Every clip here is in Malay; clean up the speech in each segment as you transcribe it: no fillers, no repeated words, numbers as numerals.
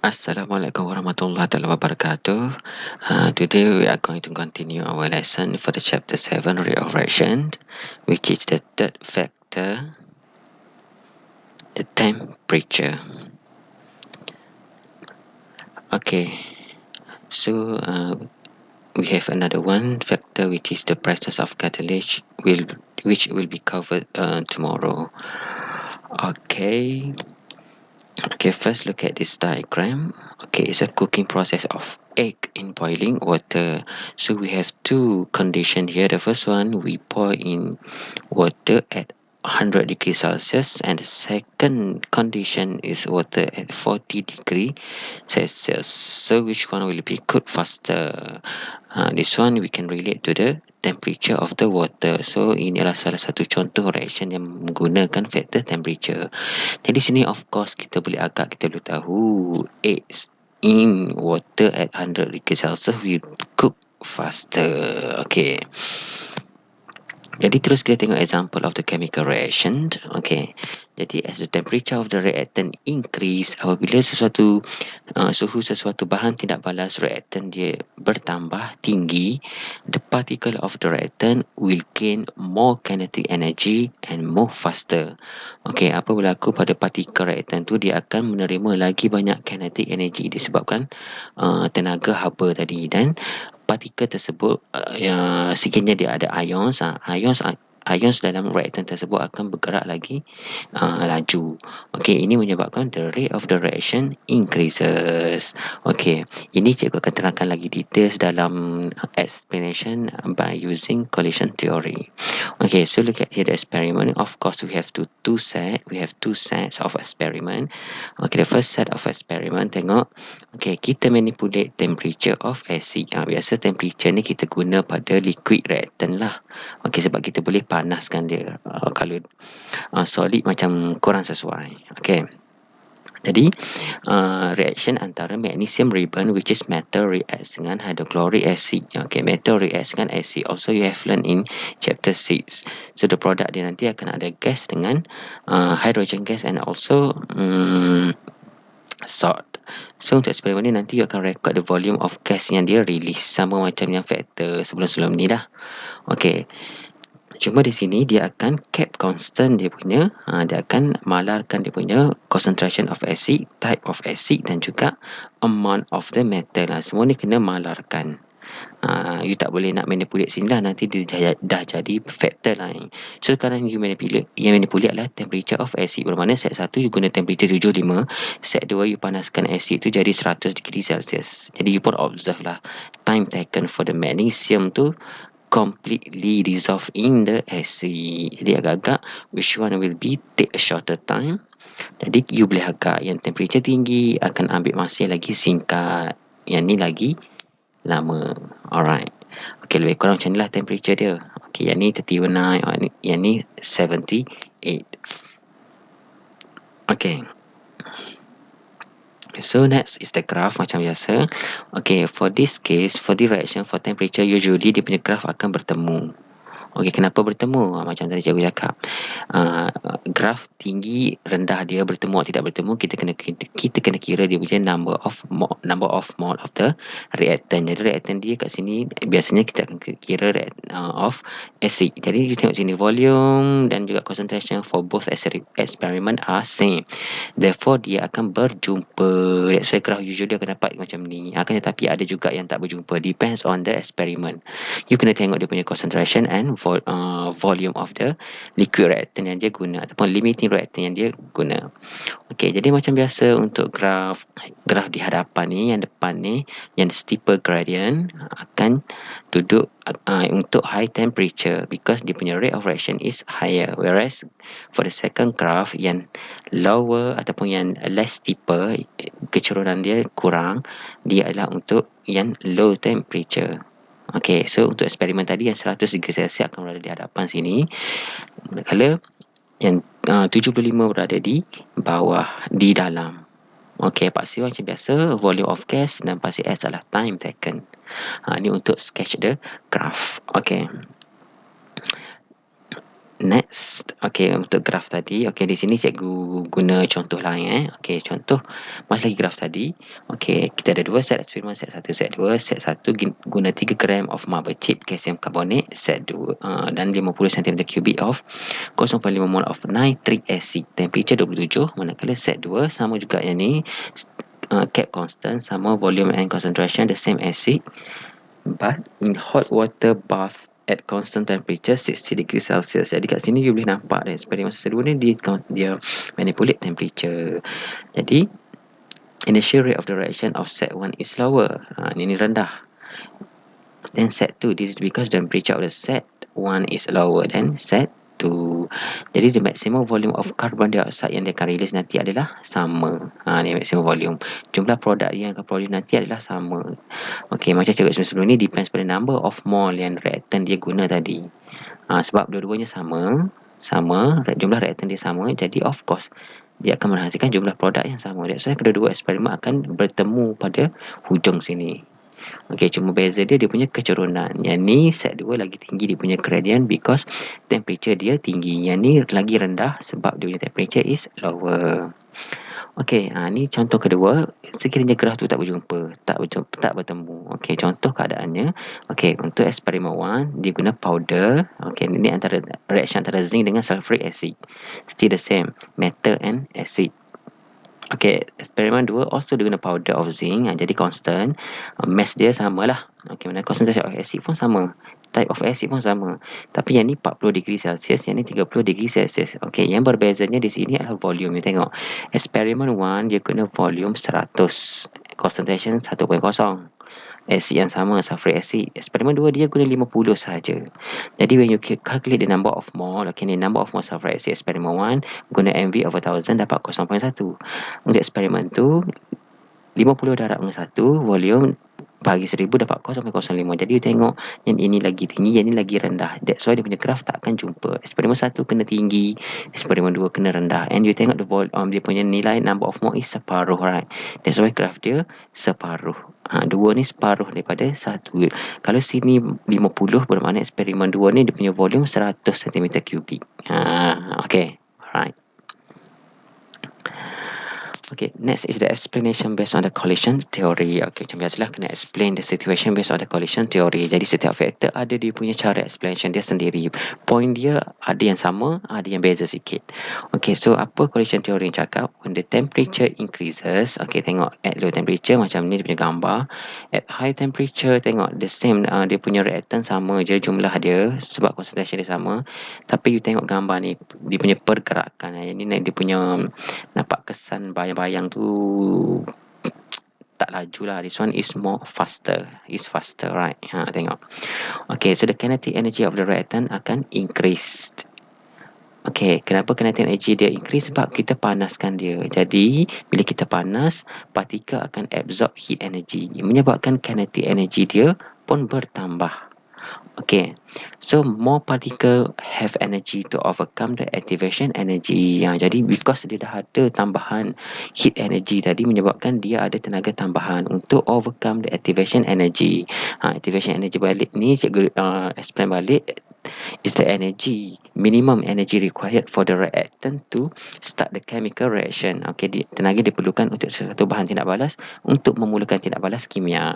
Assalamualaikum warahmatullahi wabarakatuh. Today we are going to continue our lesson for the chapter 7 rate of reaction, which is the third factor, the temperature. Okay, so we have another one factor, which is the presence of catalyst, which will be covered tomorrow. Okay, first look at this diagram. Okay, it's a cooking process of egg in boiling water. So we have two conditions here. The first one, we pour in water at 100 degrees Celsius, and the second condition is water at 40 degrees Celsius. So which one will be cooked faster? This one we can relate to the temperature of the water. So inilah salah satu contoh reaction yang menggunakan factor temperature. Jadi sini of course kita boleh tahu eggs in water at 100 degrees Celsius will cook faster. Okay. Jadi terus kita tengok example of the chemical reaction. Okay. Jadi as the temperature of the reactant increase, apabila suhu sesuatu bahan tidak balas, reactant dia bertambah tinggi, the particle of the reactant will gain more kinetic energy and move faster. Okay, apa berlaku pada partikel reactant tu, dia akan menerima lagi banyak kinetic energy disebabkan tenaga haba tadi, dan partikel tersebut sekiranya dia ada ions dalam reaktan tersebut akan bergerak lagi laju. Okey, ini menyebabkan the rate of the reaction increases. Okey, ini cikgu akan terangkan lagi details dalam explanation by using collision theory. Okay, so look at here the experiment. Of course, we have two sets of experiment. Okay, the first set of experiment, tengok. Okay, kita manipulate temperature of acid. Biasa temperature ni kita guna pada liquid reactant lah. Okay, sebab kita boleh panaskan dia. Kalau solid macam kurang sesuai. Okay. Jadi, reaction antara magnesium ribbon, which is metal, reacts dengan hydrochloric acid. Okay, metal reacts dengan acid. Also, you have learned in chapter 6. So, the product dia nanti akan ada gas dengan hydrogen gas and also salt. So, untuk eksperimen ni nanti you akan record the volume of gas yang dia release. Sama macam yang factor sebelum-sebelum ni dah. Okay. Cuma di sini dia akan cap constant dia punya, dia akan malarkan dia punya concentration of acid, type of acid dan juga amount of the metal. Semua ni kena malarkan. You tak boleh nak manipulate sini lah, nanti dia dah jadi factor lain. So sekarang you manipulate adalah temperature of acid. Bermakna set 1 you guna temperature 75, set 2 you panaskan acid tu jadi 100 degrees Celsius. Jadi you pun observe lah time taken for the magnesium tu completely dissolve in the acid. Jadi agak-agak which one will be take a shorter time. Jadi you boleh agak yang temperature tinggi akan ambil masa lagi singkat, yang ni lagi lama. Alright. Okay, lebih kurang macam ni lah temperature dia. Okay, yang ni 39, yang ni 78. Okay. So next is the graph macam biasa. Okay, for this case, for the reaction for temperature, usually dia punya graph akan bertemu. Okey, kenapa bertemu? Macam tadi cikgu cakap, graf tinggi rendah dia bertemu atau tidak bertemu, kita kena kira dia punya number of mole of the reactant. Jadi reactant dia kat sini biasanya kita akan kira of acid. Jadi kita tengok sini volume dan juga concentration for both experiment are same. Therefore dia akan berjumpa. That's why graph usually akan dapat macam ni. Akan tetapi ada juga yang tak berjumpa. Depends on the experiment. You kena tengok dia punya concentration and volume of the liquid reactant yang dia guna ataupun limiting reactant yang dia guna. Okey, jadi macam biasa untuk graf di hadapan ni, yang depan ni, yang steeper gradient akan duduk untuk high temperature because dia punya rate of reaction is higher, whereas for the second graph yang lower ataupun yang less steeper, kecurunan dia kurang, dia adalah untuk yang low temperature. Okay, so untuk eksperimen tadi yang 100 degree Celsius akan berada di hadapan sini, manakala yang 75 berada di bawah, di dalam. Okay, paksi macam biasa, volume of gas dan paksi S adalah time taken. Ini untuk sketch the graph. Okay. Next, untuk graf tadi, di sini cikgu guna contoh lain. Contoh masih lagi graf tadi. Kita ada dua set eksperimen, set 1, set 2. Set 1 guna 3 gram of marble chip kalsium karbonat, set 2 dan 50 cm3 of 0.5 mol of nitric acid, temperature 27. Manakala set 2 sama juga yang ni, cap constant, sama volume and concentration, the same acid, but in hot water bath at constant temperature 60 degrees Celsius. Jadi kat sini you boleh nampak eksperimen sesuatu ni dia manipulate temperature. Jadi initial rate of the reaction of set 1 is lower. Ini rendah. Then set 2, this is because the temperature of the set 1 is lower than set 2. Jadi the maximum volume of carbon dioxide yang dia akan release nanti adalah sama. Ni maximum volume. Jumlah produk yang akan produce nanti adalah sama. Macam cakap sebelum ni, depends pada number of mole yang reactant dia guna tadi. Sebab dua-duanya sama, jumlah reactant dia sama, jadi of course dia akan menghasilkan jumlah produk yang sama. That's why kedua-dua eksperimen akan bertemu pada hujung sini. Cuma beza dia punya kecerunan. Yang ni set 2 lagi tinggi dia punya gradient because temperature dia tinggi. Yang ni lagi rendah sebab dia punya temperature is lower. Ni contoh kedua. Sekiranya graf tu tak berjumpa, tak bertemu. Contoh keadaannya. Untuk eksperimen 1, dia guna powder. Ini antara reaction antara zinc dengan sulfuric acid. Still the same, metal and acid. Eksperimen 2 also dia guna powder of zinc, jadi constant. Mass dia samalah. Mana concentration of acid pun sama, type of acid pun sama. Tapi yang ni 40 degree Celsius, yang ni 30 degree Celsius. Yang berbezanya di sini adalah volume. You tengok, eksperimen 1 dia guna volume 100, concentration 1.0. Acid yang sama, sulfuric acid. Eksperimen 2 dia guna 50 sahaja. Jadi when you calculate the number of mole, the number of mole sulfuric acid eksperimen 1 guna MV over 1000 dapat 0.1. Untuk eksperimen 2, 50 darab dengan 1, volume bagi 1000 dapat 0.05. Jadi you tengok yang ini lagi tinggi, yang ini lagi rendah. That's why dia punya graf tak akan jumpa. Eksperimen 1 kena tinggi, eksperimen 2 kena rendah. And you tengok dia punya nilai number of mole is separuh, right? That's why graf dia separuh. Dua ni separuh daripada 1. Kalau sini 50, bermakna eksperimen 2 ni dia punya volume 100 cm3. Alright. Next is the explanation based on the collision theory. Macam biasalah, kena explain the situation based on the collision theory. Jadi setiap factor ada dia punya cara explanation dia sendiri. Point dia ada yang sama, ada yang beza sikit. So apa collision theory cakap? When the temperature increases, tengok at low temperature macam ni dia punya gambar. At high temperature, tengok the same, dia punya reactant sama je jumlah dia sebab concentration dia sama. Tapi you tengok gambar ni, dia punya pergerakan. Yang ni dia punya nampak kesan bayang-bayang tu tak laju lah. This one is more faster. It's faster, right? Tengok. So the kinetic energy of the reactant akan increased. Kenapa kinetic energy dia increase? Sebab kita panaskan dia. Jadi bila kita panas, partikel akan absorb heat energy, menyebabkan kinetic energy dia pun bertambah. So more particle have energy to overcome the activation energy. Jadi because dia dah ada tambahan heat energy tadi, menyebabkan dia ada tenaga tambahan untuk overcome the activation energy. Activation energy balik ni cikgu explain balik, is the energy, minimum energy required for the reactant to start the chemical reaction. Tenaga diperlukan untuk satu bahan tindak balas untuk memulakan tindak balas kimia.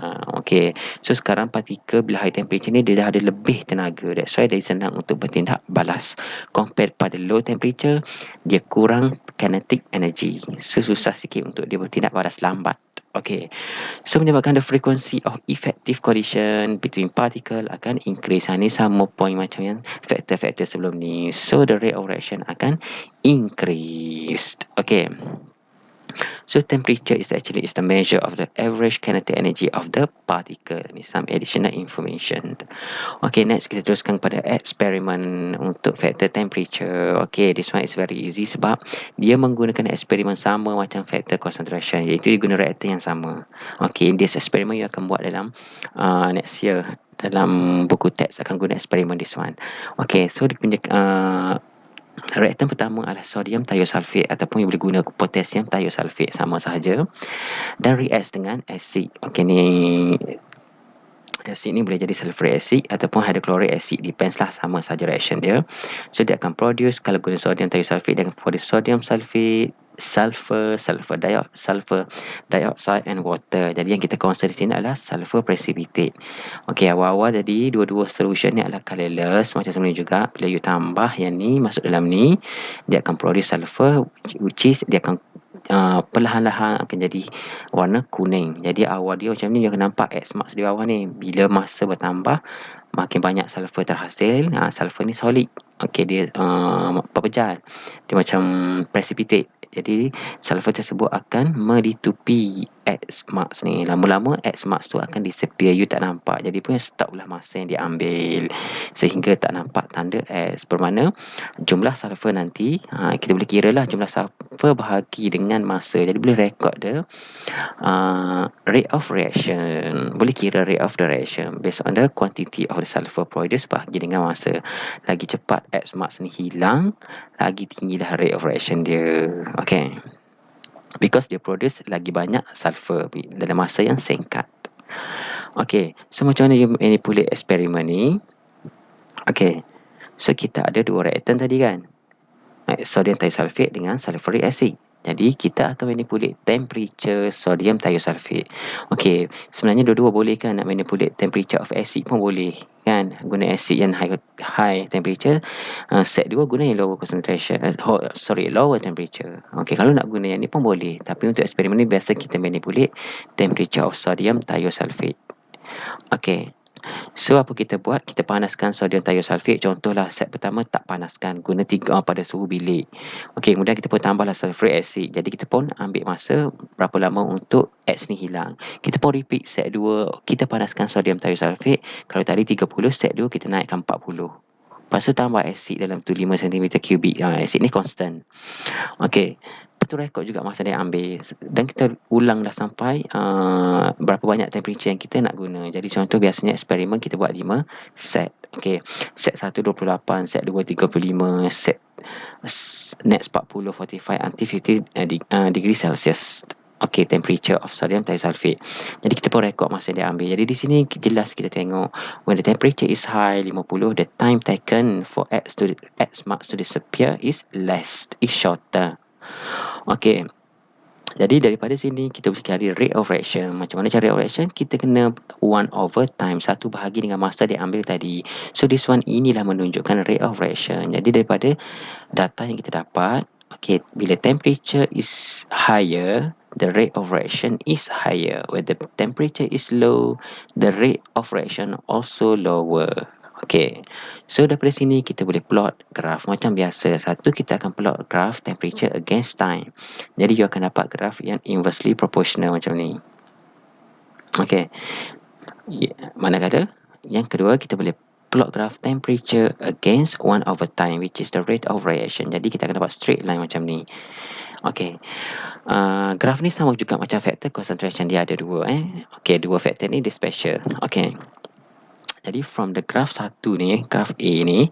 So sekarang partikel bila high temperature ni dia dah ada lebih tenaga. That's why dia senang untuk bertindak balas. Compared pada low temperature, dia kurang kinetic energy. So susah sikit untuk dia bertindak balas, lambat. So menyebabkan the frequency of effective collision between particle akan increase. Ni sama point macam yang faktor-faktor sebelum ni. So the rate of reaction akan increased. So temperature is the measure of the average kinetic energy of the particle. Ni some additional information. Next kita teruskan pada eksperimen untuk faktor temperature. This one is very easy sebab dia menggunakan eksperimen sama macam faktor concentration, iaitu dia guna reaktor yang sama. This eksperimen you akan buat dalam next year, dalam buku teks akan guna eksperimen this one. So dia punya reaktan pertama adalah sodium thiosulfate ataupun boleh guna potassium thiosulfate, sama sahaja, dan react dengan asid. Ni Asid ni boleh jadi sulfuric acid ataupun hydrochloric acid, depends lah, sama saja reaction dia. So dia akan produce, kalau guna sodium thiosulfate, dia akan produce sodium sulfate, sulfur dioxide and water. Jadi yang kita concern di sini adalah sulfur precipitate. Okey, awal-awal tadi dua-dua solution ni adalah colorless macam sebelum ni juga. Bila you tambah yang ni masuk dalam ni, dia akan produce sulfur, which is dia akan perlahan-lahan akan jadi warna kuning. Jadi awal dia macam ni, you akan nampak X marks di bawah ni. Bila masa bertambah, makin banyak sulfur terhasil. Sulfur ni solid. Okey, dia berpecahan. Dia macam precipitate. Jadi sulfur tersebut akan melitupi X marks ni. Lama-lama X marks tu akan disappear, you tak nampak. Jadi pun stop lah masa yang diambil, sehingga tak nampak tanda X. Bermakna jumlah sulfur nanti, kita boleh kira lah jumlah sulfur bahagi dengan masa. Jadi boleh record dia rate of reaction. Boleh kira rate of the reaction based on the quantity of the sulfur produced bahagi dengan masa. Lagi cepat X marks ni hilang, lagi tinggilah rate of reaction dia. Okay, because dia produce lagi banyak sulfur dalam masa yang singkat. Okay, so macam mana you manipulate eksperimen ni? Okay, so kita ada dua reaktan tadi kan, sodium thiosulfate dengan sulfuric acid. Jadi kita akan manipulate temperature sodium thiosulfate. Okey, sebenarnya dua-dua boleh kan, nak manipulate temperature of acid pun boleh kan, guna acid yang high temperature. Set 2 guna yang lower concentration, lower temperature. Okey, kalau nak guna yang ni pun boleh, tapi untuk eksperimen ni biasa kita manipulate temperature of sodium thiosulfate. Okey, so apa kita buat? Kita panaskan sodium thiosulfate. Contohlah set pertama tak panaskan, guna pada suhu bilik. Okey, kemudian kita pun tambahlah sulfuric acid. Jadi kita pun ambil masa berapa lama untuk X ni hilang. Kita pun repeat set 2, kita panaskan sodium thiosulfate. Kalau tadi 30, set 2 kita naikkan 40. Lepas tu tambah asid dalam tu 5 cm3. Asid ni constant. Okey, tu rekod juga masa dia ambil, dan kita ulang dah sampai berapa banyak temperature yang kita nak guna. Jadi contoh biasanya eksperimen kita buat 5 set. Okey, set 1 28, set 2 35, set next 40 45 until 50 degree Celsius. Okey, temperature of sodium thiosulfate. Jadi kita pun rekod masa dia ambil. Jadi di sini jelas kita tengok when the temperature is high 50, the time taken for X marks to disappear is shorter. Okey, jadi daripada sini kita boleh cari rate of reaction. Macam mana cari rate of reaction? Kita kena 1/time, 1 bahagi dengan masa dia ambil tadi. So this one, inilah menunjukkan rate of reaction. Jadi daripada data yang kita dapat, okay, bila temperature is higher, the rate of reaction is higher. When the temperature is low, the rate of reaction also lower. Okay, so daripada sini kita boleh plot graf macam biasa. Satu, kita akan plot graf temperature against time. Jadi you akan dapat graf yang inversely proportional macam ni. Okay, mana kata? Yang kedua, kita boleh plot graph temperature against 1/time, which is the rate of reaction. Jadi kita akan dapat straight line macam ni. Okay, graph ni sama juga macam factor concentration, dia ada dua. Okay, dua factor ni dia special. Okay, jadi from the graph 1 ni, graph A ni,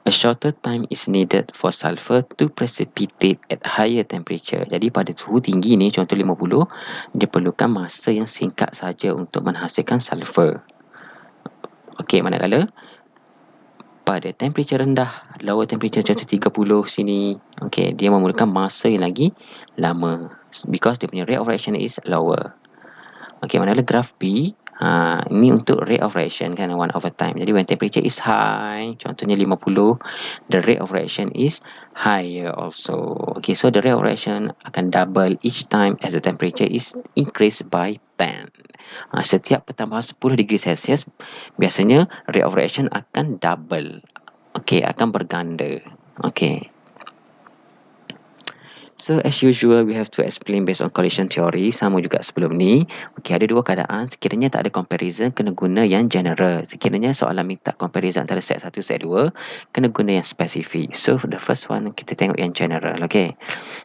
a shorter time is needed for sulfur to precipitate at higher temperature. Jadi pada suhu tinggi ni, contoh 50, dia perlukan masa yang singkat saja untuk menghasilkan sulfur. Okey, manakala pada temperature rendah, lower temperature contoh 30 sini, okey, dia memerlukan masa yang lagi lama because dia punya rate of reaction is lower. Okey, manakala graph B, ini untuk rate of reaction kan, 1/time. Jadi when temperature is high, contohnya 50, the rate of reaction is higher also. Okay, so the rate of reaction akan double each time as the temperature is increased by 10. Setiap pertambahan 10 degree Celsius, biasanya rate of reaction akan double. Okay, akan berganda. Okay. So as usual, we have to explain based on collision theory. Sama juga sebelum ni. Okey, ada dua keadaan. Sekiranya tak ada comparison, kena guna yang general. Sekiranya soalan minta comparison antara set 1, set 2, kena guna yang spesifik. So for the first one, kita tengok yang general. Okey,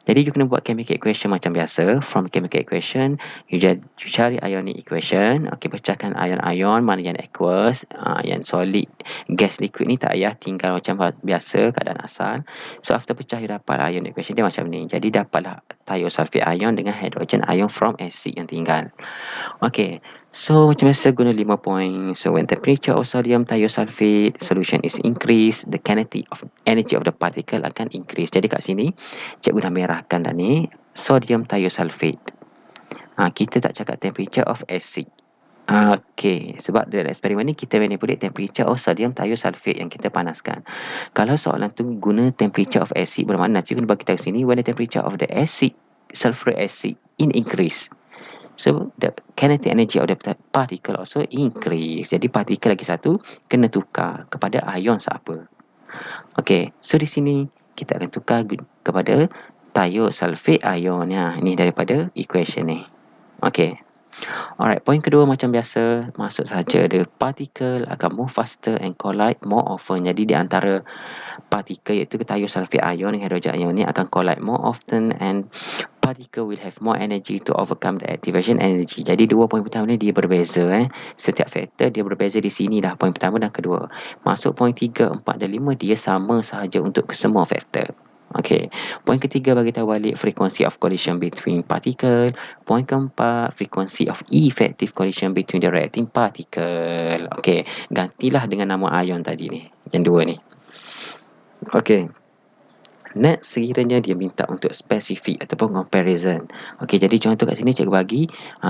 jadi you kena buat chemical equation macam biasa. From chemical equation, you cari ionic equation. Okey, pecahkan ion-ion, mana yang aqueous, yang solid, gas, liquid ni tak payah, tinggal macam biasa keadaan asal. So after pecah, you dapat ionic equation dia macam ni. Jadi Jadi dapatlah thiosulfate ion dengan hydrogen ion from acid yang tinggal. Okay, so macam biasa guna 5 point. So when temperature of sodium thiosulfate solution is increased, the kinetic of energy of the particle akan increase. Jadi kat sini cikgu dah merahkan dah ni sodium thiosulfate. Kita tak cakap temperature of acid. Okey, sebab dalam eksperimen ni kita manipulate temperature of sodium thiosulfate yang kita panaskan. Kalau soalan tu guna temperature of acid, bermakna nanti kena bagi tahu sini when the temperature of the acid, sulfuric acid increase. So the kinetic energy of the particle also increase. Jadi partikel lagi satu kena tukar kepada ion siapa. Okey, so di sini kita akan tukar kepada thiosulfate ion ya. Ini daripada equation ni. Okey. Alright, poin kedua macam biasa, masuk saja the particle akan move faster and collide more often. Jadi di antara partikel iaitu thiosulfate ion dan hydrogen ion ni akan collide more often and particle will have more energy to overcome the activation energy. Jadi dua poin pertama ni dia berbeza Setiap faktor dia berbeza di sini dah, poin pertama dan kedua. Masuk poin 3, 4 dan 5 dia sama sahaja untuk semua faktor. Okey, poin ketiga bagi tahu balik frequency of collision between particle. Poin keempat, frequency of effective collision between the reacting particle. Okey, gantilah dengan nama ion tadi ni, yang dua ni. Okey. Next, sekiranya dia minta untuk spesifik ataupun comparison. Okey, jadi contoh kat sini cikgu bagi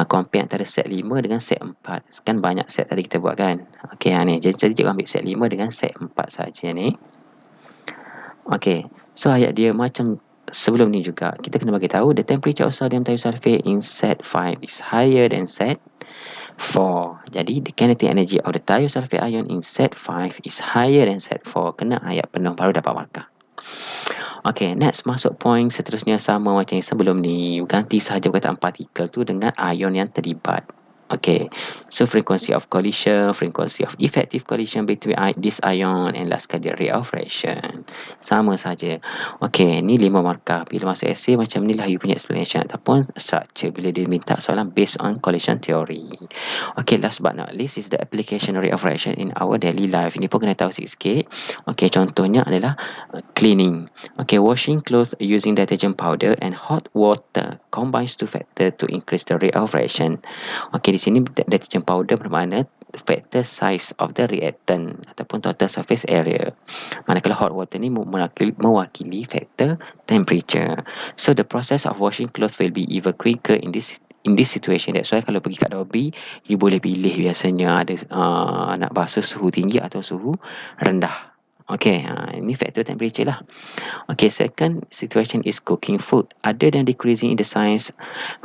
compare antara set 5 dengan set 4. Kan banyak set tadi kita buat kan. Okey, ni. Jadi cikgu ambil set 5 dengan set 4 saja ni. Okey, so ayat dia macam sebelum ni juga. Kita kena bagi tahu the temperature of sodium thiosulfate in set 5 is higher than set 4. Jadi the kinetic energy of the thiosulfate ion in set 5 is higher than set 4. Kena ayat penuh baru dapat markah. Okay, next masuk point seterusnya sama macam yang sebelum ni. Ganti sahaja perkataan partikel tu dengan ion yang terlibat. Okay, so frequency of collision, frequency of effective collision between this ion and last sekali rate of reaction. Sama saja. Okay, ni 5 markah. Bila masuk essay macam ni lah you punya explanation ataupun structure bila dia minta soalan based on collision theory. Okay, last but not least is the application rate of reaction in our daily life. Ini pun kena tahu sikit. Okay, contohnya adalah cleaning. Okay, washing clothes using detergent powder and hot water combines two factors to increase the rate of reaction. Okay, di sini detergent powder bermakna factor size of the reactant ataupun total surface area. Manakala hot water ni mewakili factor temperature. So the process of washing clothes will be even quicker in this situation. That's why kalau pergi kat Dobby, you boleh pilih biasanya ada nak basuh suhu tinggi atau suhu rendah. Okay, ini factor temperature lah. Okay, second situation is cooking food. Other than decreasing in the size,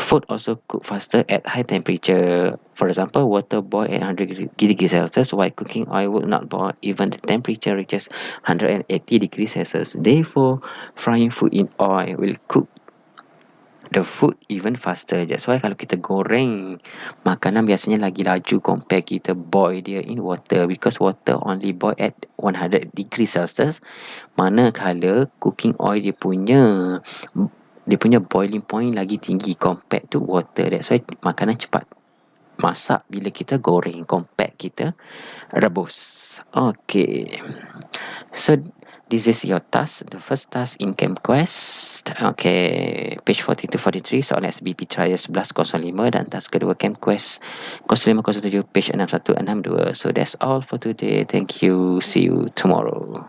food also cook faster at high temperature. For example, water boil at 100 degrees Celsius, while cooking oil would not boil even the temperature reaches 180 degrees Celsius. Therefore, frying food in oil will cook the food even faster. That's why kalau kita goreng makanan biasanya lagi laju compare kita boil dia in water, because water only boil at 100 degrees Celsius, manakala cooking oil dia punya boiling point lagi tinggi compared to water. That's why makanan cepat masak bila kita goreng compared kita rebus. Okay, so this is your task, the first task in Camp Quest. Okay, page 42-43 soalan SBP trial 1105 dan task kedua Camp Quest 0507 page 6162. So that's all for today. Thank you. See you tomorrow.